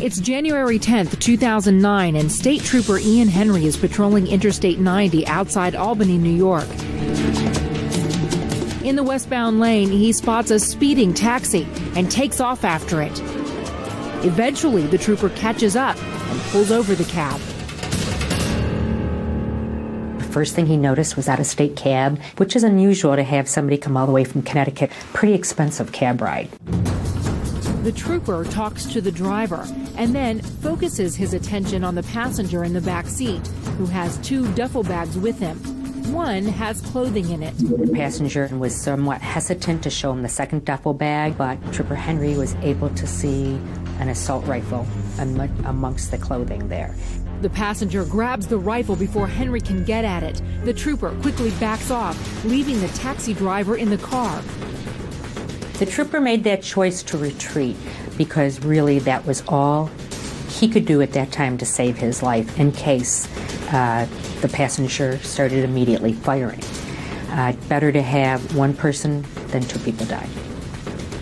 It's January 10th, 2009, and State Trooper Ian Henry is patrolling Interstate 90 outside Albany, New York. In the westbound lane, he spots a speeding taxi and takes off after it. Eventually, the trooper catches up and pulls over the cab. The first thing he noticed was out-of-state cab, which is unusual to have somebody come all the way from Connecticut. Pretty expensive cab ride. The trooper talks to the driver and then focuses his attention on the passenger in the back seat, who has 2 duffel bags with him. One has clothing in it. The passenger was somewhat hesitant to show him the second duffel bag, but Trooper Henry was able to see an assault rifle amongst the clothing there. The passenger grabs the rifle before Henry can get at it. The trooper quickly backs off, leaving the taxi driver in the car. The trooper made that choice to retreat because really that was all he could do at that time to save his life in case the passenger started immediately firing. Better to have one person than 2 people die.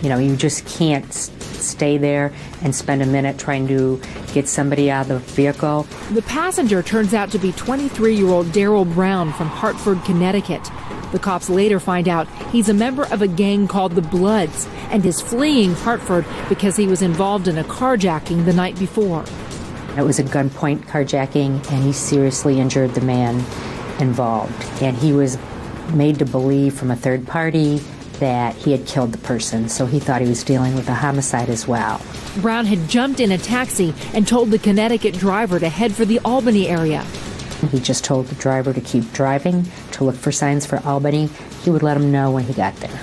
You know, you just can't stay there and spend a minute trying to get somebody out of the vehicle. The passenger turns out to be 23-year-old Darrell Brown from Hartford, Connecticut. The cops later find out he's a member of a gang called the Bloods and is fleeing Hartford because he was involved in a carjacking the night before. It was a gunpoint carjacking, and he seriously injured the man involved. And he was made to believe from a third party that he had killed the person, so he thought he was dealing with a homicide as well. Brown had jumped in a taxi and told the Connecticut driver to head for the Albany area. He just told the driver to keep driving, to look for signs for Albany. He would let him know when he got there.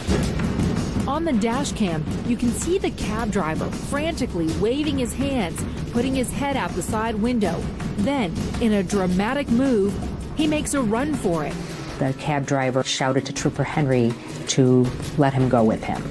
On the dash cam, you can see the cab driver frantically waving his hands, putting his head out the side window. Then, in a dramatic move, he makes a run for it. The cab driver shouted to Trooper Henry to let him go with him.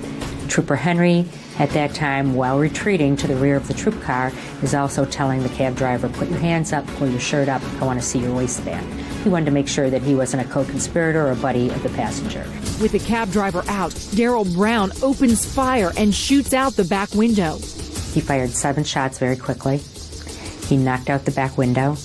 Trooper Henry, at that time, while retreating to the rear of the troop car, is also telling the cab driver, put your hands up, pull your shirt up, I want to see your waistband. He wanted to make sure that he wasn't a co-conspirator or a buddy of the passenger. With the cab driver out, Darrell Brown opens fire and shoots out the back window. He fired 7 shots very quickly. He knocked out the back window.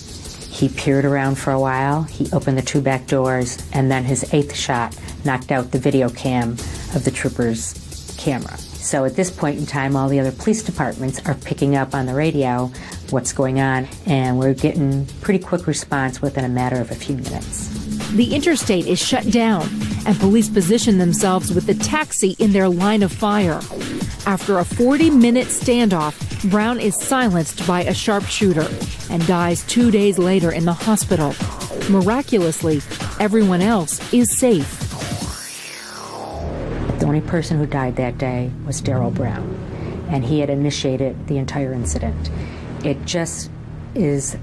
He peered around for a while. He opened the 2 back doors, and then his 8th shot knocked out the video cam of the trooper's camera. So at this point in time, all the other police departments are picking up on the radio what's going on, and we're getting pretty quick response within a matter of a few minutes. The interstate is shut down, and police position themselves with the taxi in their line of fire. After a 40-minute standoff, Brown is silenced by a sharpshooter and dies 2 days later in the hospital. Miraculously, everyone else is safe. The only person who died that day was Darrell Brown, and he had initiated the entire incident. It just is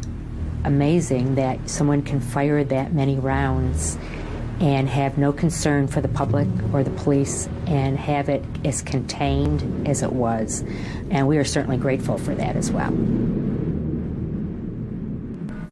amazing that someone can fire that many rounds and have no concern for the public or the police and have it as contained as it was. And we are certainly grateful for that as well.